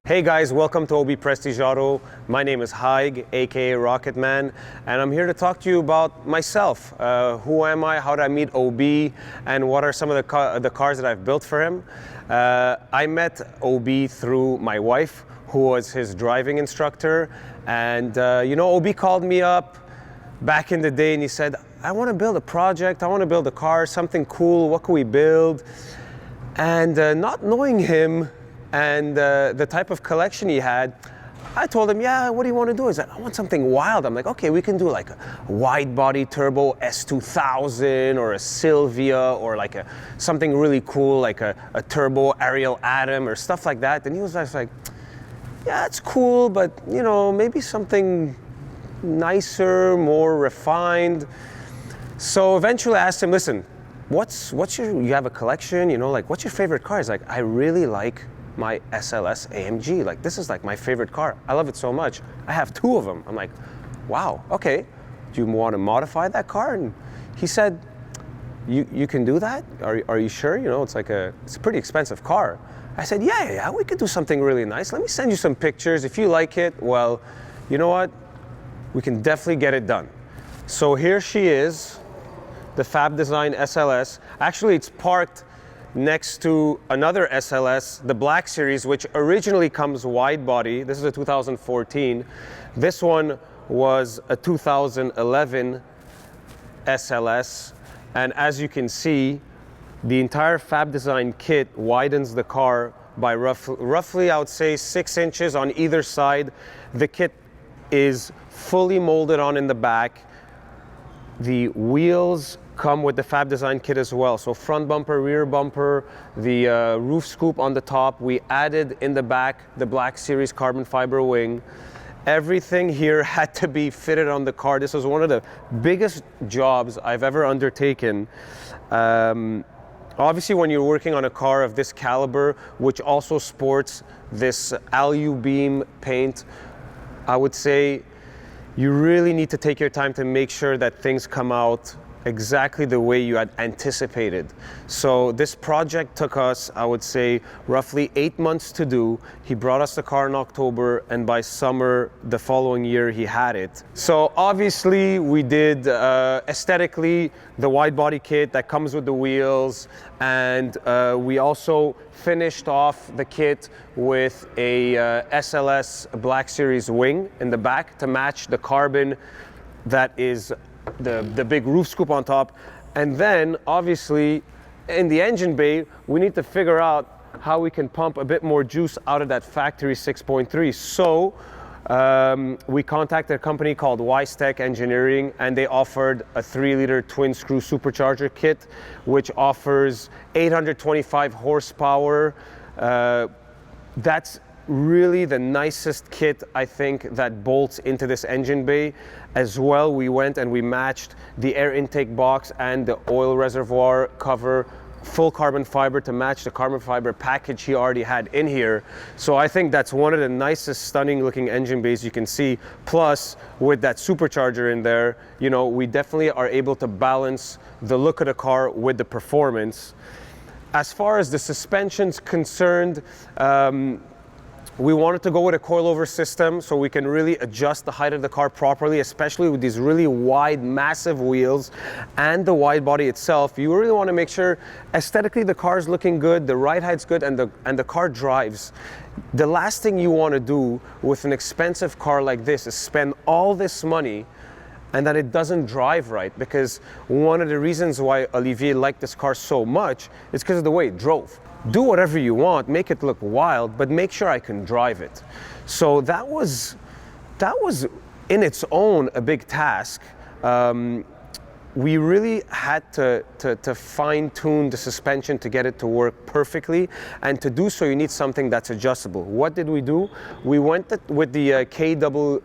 Hey guys, welcome to OB Prestige Auto. My name is Haig, aka Rocketman, and I'm here to talk to you about myself. Who am I, how did I meet OB, and what are some of the cars that I've built for him. I met OB through my wife, who was his driving instructor, and OB called me up back in the day and he said, I want to build a project, I want to build a car, something cool, what can we build? And not knowing him, and the type of collection he had, I told him, yeah, what do you want to do? He's like, I want something wild. I'm like, okay, we can do like a wide body turbo S2000 or a Silvia or like something really cool like a turbo Ariel Atom or stuff like that. And he was just like, yeah, it's cool, but maybe something nicer, more refined. So eventually I asked him, listen, you have a collection, what's your favorite car? He's like, I really like my SLS AMG. Like, this is like my favorite car. I love it so much. I have two of them. I'm like, wow, okay. Do you want to modify that car? And he said, you can do that? Are you sure? It's a pretty expensive car. I said, yeah, we could do something really nice. Let me send you some pictures. If you like it, well, you know what? We can definitely get it done. So here she is, the Fab Design SLS. Actually, it's parked next to another SLS, the Black Series, which originally comes wide body. This is a 2014. This one was a 2011 SLS. And as you can see, the entire Fab Design kit widens the car by roughly, I would say, 6 inches on either side. The kit is fully molded on in the back. The wheels come with the Fab Design kit as well. So front bumper, rear bumper, the roof scoop on the top. We added in the back the Black Series carbon fiber wing. Everything here had to be fitted on the car. This was one of the biggest jobs I've ever undertaken. Obviously, when you're working on a car of this caliber, which also sports this alu beam paint, I would say you really need to take your time to make sure that things come out exactly the way you had anticipated. So this project took us, I would say, roughly 8 months to do. He brought us the car in October, and by summer the following year he had it. So obviously we did aesthetically the wide body kit that comes with the wheels, and we also finished off the kit with a SLS Black Series wing in the back to match the carbon that is the big roof scoop on top. And then obviously in the engine bay we need to figure out how we can pump a bit more juice out of that factory 6.3. So we contacted a company called Tech Engineering, and they offered a 3-liter twin screw supercharger kit which offers 825 horsepower. That's really the nicest kit, I think, that bolts into this engine bay. As well, we went and we matched the air intake box and the oil reservoir cover full carbon fiber to match the carbon fiber package he already had in here. So I think that's one of the nicest, stunning looking engine bays you can see. Plus, with that supercharger in there, we definitely are able to balance the look of the car with the performance. As far as the suspension's concerned, we wanted to go with a coilover system so we can really adjust the height of the car properly, especially with these really wide, massive wheels and the wide body itself. You really want to make sure aesthetically the car is looking good, the ride height's good, and the car drives. The last thing you want to do with an expensive car like this is spend all this money and that it doesn't drive right, because one of the reasons why Olivier liked this car so much is because of the way it drove. Do whatever you want, make it look wild, but make sure I can drive it. So that was in its own a big task. We really had to fine-tune the suspension to get it to work perfectly, and to do so you need something that's adjustable. What did we do? We went with the KW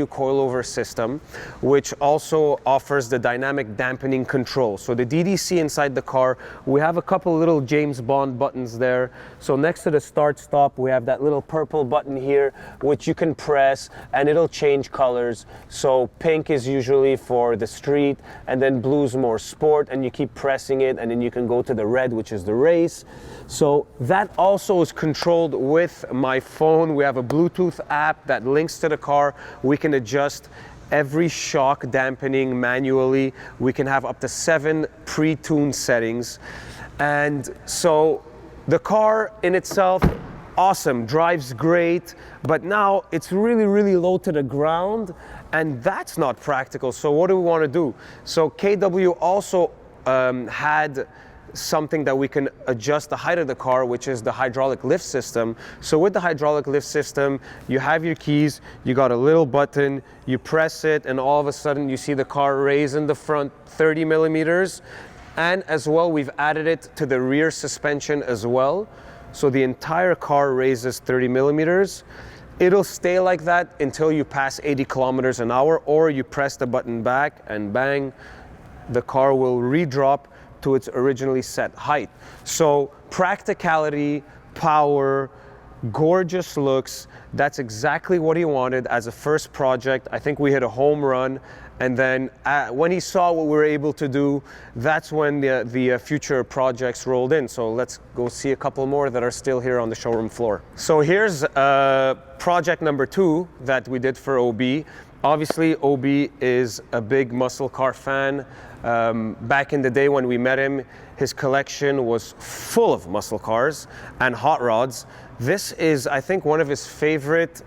coilover system, which also offers the dynamic dampening control. So the DDC inside the car, we have a couple little James Bond buttons there. So next to the start-stop, we have that little purple button here, which you can press and it'll change colors. So pink is usually for the street, and then blue's more sport, and you keep pressing it, and then you can go to the red, which is the race. So that also is controlled with my phone. We have a Bluetooth app that links to the car. We can adjust every shock dampening manually. We can have up to 7 pre-tuned settings. And so the car in itself, awesome, drives great, but now it's really, really low to the ground, and that's not practical. So what do we want to do? So KW also had something that we can adjust the height of the car, which is the hydraulic lift system. So with the hydraulic lift system, you have your keys, you got a little button, you press it, and all of a sudden you see the car raise in the front 30 millimeters. And as well, we've added it to the rear suspension as well. So the entire car raises 30 millimeters. It'll stay like that until you pass 80 kilometers an hour, or you press the button back and bang, the car will re-drop to its originally set height. So practicality, power, gorgeous looks, that's exactly what he wanted as a first project. I think we hit a home run. And then when he saw what we were able to do, that's when the future projects rolled in. So let's go see a couple more that are still here on the showroom floor. So here's project number 2 that we did for OB. Obviously, OB is a big muscle car fan. Back in the day when we met him, his collection was full of muscle cars and hot rods. This is, I think, one of his favorite.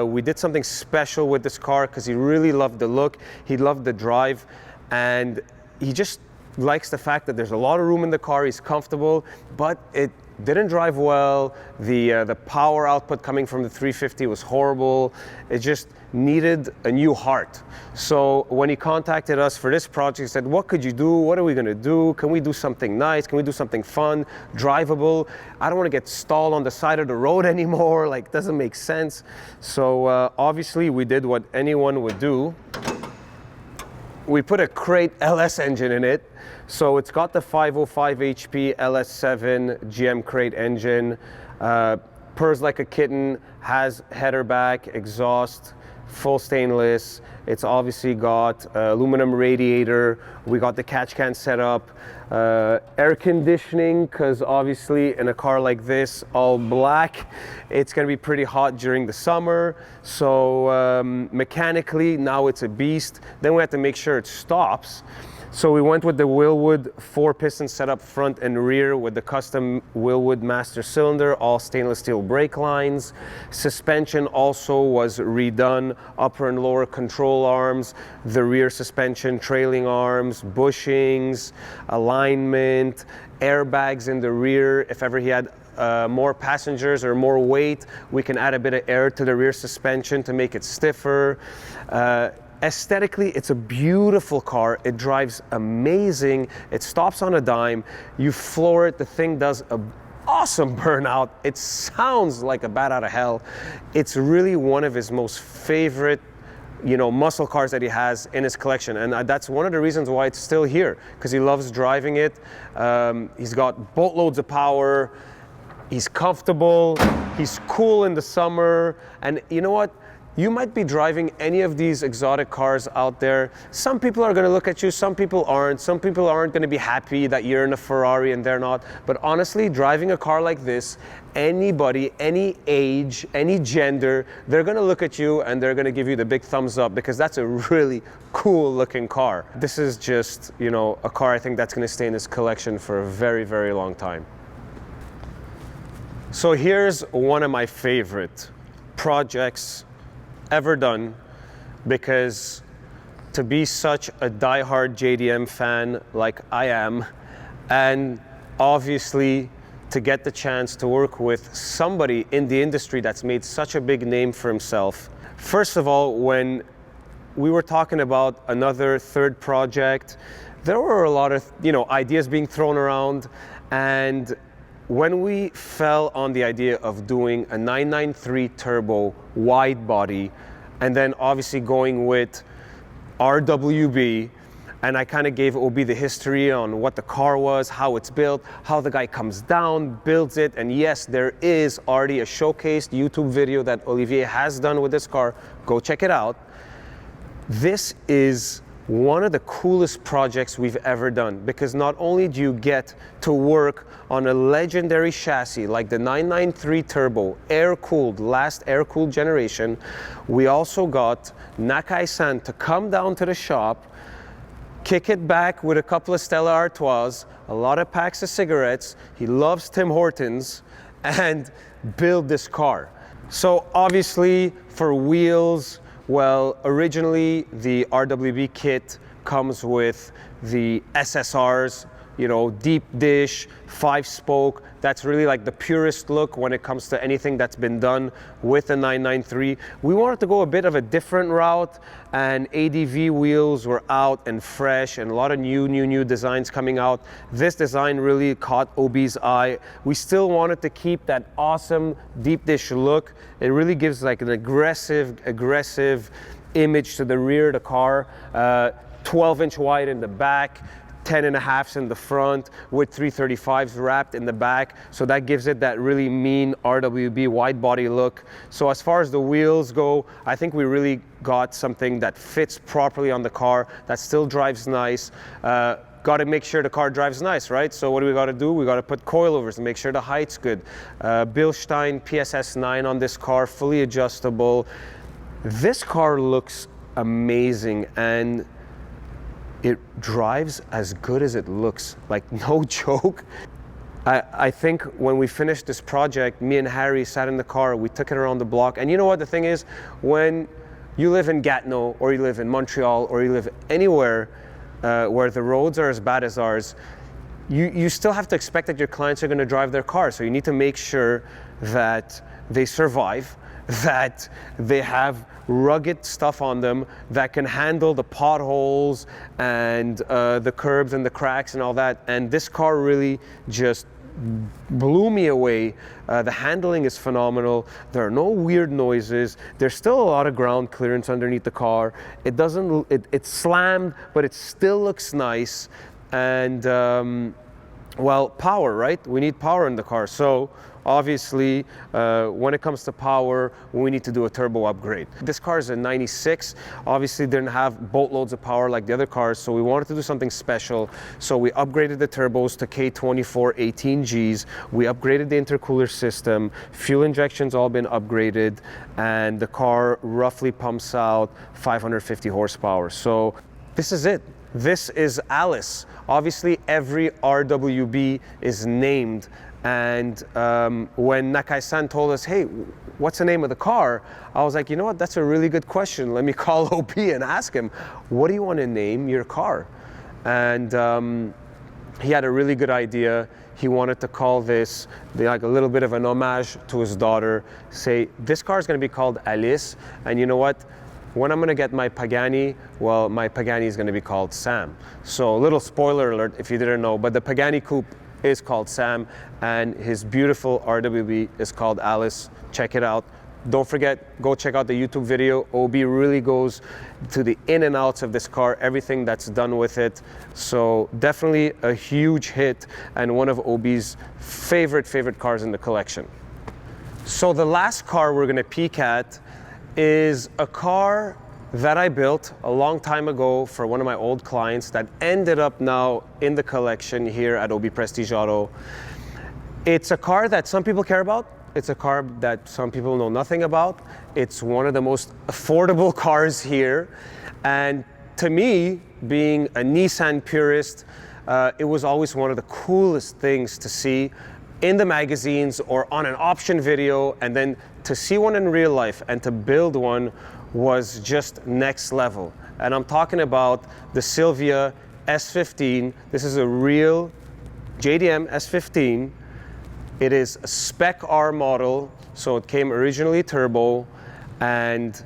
We did something special with this car because he really loved the look, he loved the drive, and he just likes the fact that there's a lot of room in the car, he's comfortable, but it didn't drive well. The power output coming from the 350 was horrible. It just needed a new heart. So when he contacted us for this project, he said, what could you do? What are we gonna do? Can we do something nice? Can we do something fun, drivable? I don't wanna get stalled on the side of the road anymore. Like, doesn't make sense. So obviously we did what anyone would do. We put a Crate LS engine in it. So it's got the 505 HP LS7 GM Crate engine, purrs like a kitten, has header back, exhaust, full stainless. It's obviously got aluminum radiator. We got the catch can set up, air conditioning, because obviously in a car like this, all black, it's gonna be pretty hot during the summer. So mechanically, now it's a beast. Then we have to make sure it stops. So we went with the Wilwood 4-piston setup front and rear with the custom Wilwood master cylinder, all stainless steel brake lines. Suspension also was redone, upper and lower control arms, the rear suspension, trailing arms, bushings, alignment, airbags in the rear. If ever he had more passengers or more weight, we can add a bit of air to the rear suspension to make it stiffer. Aesthetically, it's a beautiful car. It drives amazing. It stops on a dime. You floor it, the thing does an awesome burnout. It sounds like a bat out of hell. It's really one of his most favorite, muscle cars that he has in his collection. And that's one of the reasons why it's still here, because he loves driving it. He's got boatloads of power. He's comfortable. He's cool in the summer. And you know what? You might be driving any of these exotic cars out there. Some people are gonna look at you, some people aren't. Some people aren't gonna be happy that you're in a Ferrari and they're not. But honestly, driving a car like this, anybody, any age, any gender, they're gonna look at you and they're gonna give you the big thumbs up, because that's a really cool looking car. This is just, a car I think that's gonna stay in his collection for a very, very long time. So here's one of my favorite projects ever done, because to be such a diehard JDM fan like I am, and obviously to get the chance to work with somebody in the industry that's made such a big name for himself. First of all, when we were talking about another third project, there were a lot of ideas being thrown around, and when we fell on the idea of doing a 993 turbo wide body, and then obviously going with RWB, and I kind of gave OB the history on what the car was, how it's built, how the guy comes down, builds it, and yes, there is already a showcased YouTube video that Olivier has done with this car. Go check it out. This is one of the coolest projects we've ever done, because not only do you get to work on a legendary chassis like the 993 Turbo, air-cooled, last air-cooled generation, we also got Nakai-san to come down to the shop, kick it back with a couple of Stella Artois, a lot of packs of cigarettes, he loves Tim Hortons, and build this car. So obviously for wheels, well, originally the RWB kit comes with the SSRs, you know, deep dish, 5-spoke. That's really like the purest look when it comes to anything that's been done with the 993. We wanted to go a bit of a different route, and ADV wheels were out and fresh, and a lot of new designs coming out. This design really caught OB's eye. We still wanted to keep that awesome deep dish look. It really gives like an aggressive image to the rear of the car. 12-inch wide in the back, 10.5s in the front with 335s wrapped in the back, so that gives it that really mean RWB wide body look. So as far as the wheels go, I think we really got something that fits properly on the car, that still drives nice. Got to make sure the car drives nice, right? So what do we got to do? We got to put coilovers and make sure the height's good. Bilstein PSS 9 on this car, fully adjustable. This car looks amazing, and it drives as good as it looks, like no joke. I think when we finished this project, me and Harry sat in the car, we took it around the block. And you know what the thing is, when you live in Gatineau or you live in Montreal or you live anywhere where the roads are as bad as ours, you still have to expect that your clients are going to drive their car. So you need to make sure that they survive, that they have rugged stuff on them that can handle the potholes and the curbs and the cracks and all that. And this car really just blew me away. The handling is phenomenal. There are no weird noises. There's still a lot of ground clearance underneath the car. It doesn't, it's slammed, but it still looks nice. And well, power, right? We need power in the car. So obviously, when it comes to power, we need to do a turbo upgrade. This car is a 96. Obviously, didn't have boatloads of power like the other cars, so we wanted to do something special. So we upgraded the turbos to K24 18Gs. We upgraded the intercooler system. Fuel injection's all been upgraded, and the car roughly pumps out 550 horsepower. So this is it. This is Alice. Obviously, every RWB is named. And when Nakai-san told us, hey, what's the name of the car? I was like, you know what, that's a really good question. Let me call OP and ask him, what do you want to name your car? And he had a really good idea. He wanted to call this like a little bit of an homage to his daughter. Say, this car is going to be called Alice. And you know what? When I'm going to get my Pagani, well, my Pagani is going to be called Sam. So a little spoiler alert if you didn't know, but the Pagani Coupe is called Sam, and his beautiful RWB is called Alice. Check it out. Don't forget, go check out the YouTube video. OB really goes to the in and outs of this car, everything that's done with it. So definitely a huge hit and one of OB's favorite cars in the collection. So the last car we're going to peek at is a car that I built a long time ago for one of my old clients that ended up now in the collection here at OB Prestige Auto. It's a car that some people care about. It's a car that some people know nothing about. It's one of the most affordable cars here. And to me, being a Nissan purist, it was always one of the coolest things to see in the magazines or on an option video, and then to see one in real life and to build one was just next level. And I'm talking about the Silvia S15. This is a real JDM S15. It is a Spec R model, so it came originally turbo. And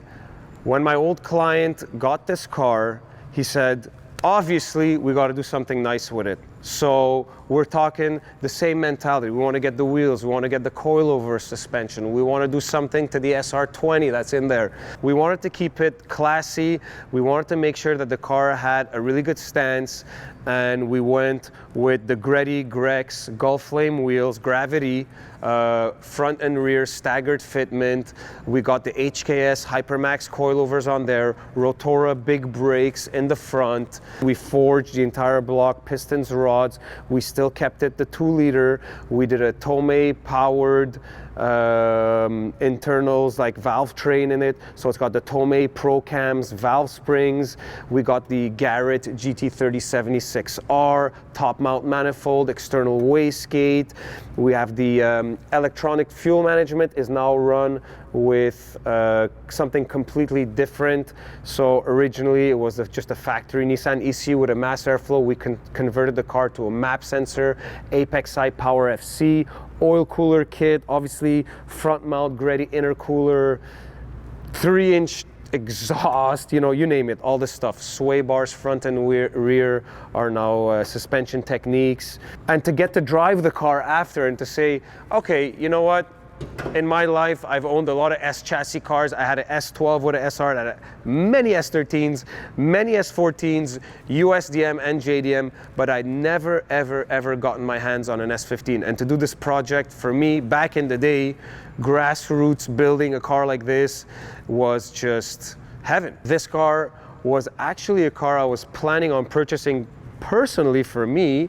when my old client got this car, he said, obviously we got to do something nice with it. So we're talking the same mentality. We want to get the wheels, we want to get the coilover suspension, we want to do something to the SR20 that's in there. We wanted to keep it classy, we wanted to make sure that the car had a really good stance, and we went with the Greddy Grex Gulflame wheels, gravity, front and rear staggered fitment. We got the HKS Hypermax coilovers on there, Rotora big brakes in the front. We forged the entire block, pistons, rods. We still kept it the 2-liter. We did a Tomei powered internals like valve train in it, so it's got the Tomei Pro Cams, valve springs. We got the Garrett GT3076R top mount manifold, external wastegate. We have the electronic fuel management is now run with something completely different. So originally it was just a factory Nissan ECU with a mass airflow. We converted the car to a map sensor, Apex Eye Power FC, oil cooler kit, obviously front mount Greddy intercooler, 3-inch exhaust, you know, you name it, all this stuff. Sway bars front and rear are now suspension techniques. And to get to drive the car after and to say, okay, you know what? In my life, I've owned a lot of S chassis cars. I had an S12 with an SR, I had many S13s, many S14s, USDM and JDM, but I'd never, ever gotten my hands on an S15. And to do this project, for me, back in the day, grassroots building a car like this was just heaven. This car was actually a car I was planning on purchasing personally for me.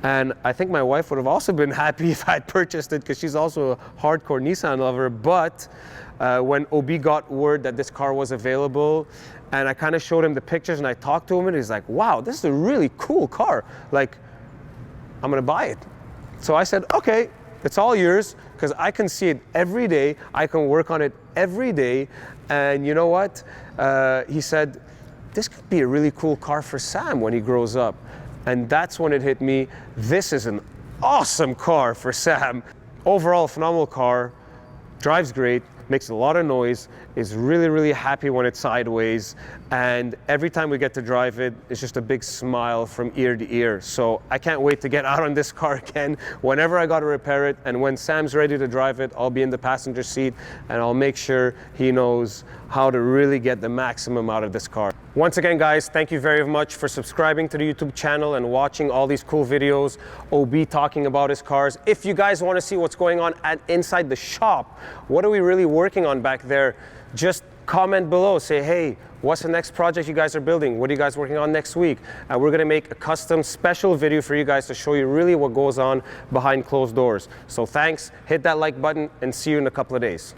And I think my wife would have also been happy if I'd purchased it, because she's also a hardcore Nissan lover. But when OB got word that this car was available, and I kind of showed him the pictures and I talked to him, and he's like, wow, this is a really cool car. Like, I'm gonna buy it. So I said, okay, it's all yours, because I can see it every day. I can work on it every day. And you know what? He said, this could be a really cool car for Sam when he grows up. And that's when it hit me, this is an awesome car for Sam. Overall, phenomenal car, drives great, makes a lot of noise, is really happy when it's sideways, and every time we get to drive it, it's just a big smile from ear to ear. So I can't wait to get out on this car again whenever I got to repair it, and when Sam's ready to drive it, I'll be in the passenger seat and I'll make sure he knows how to really get the maximum out of this car. Once again, guys, thank you very much for subscribing to the YouTube channel and watching all these cool videos. OB talking about his cars. If you guys want to see what's going on inside the shop, what are we really working on back there, just comment below. Say, hey, what's the next project you guys are building? What are you guys working on next week? And we're going to make a custom special video for you guys to show you really what goes on behind closed doors. So thanks, hit that like button, and see you in a couple of days.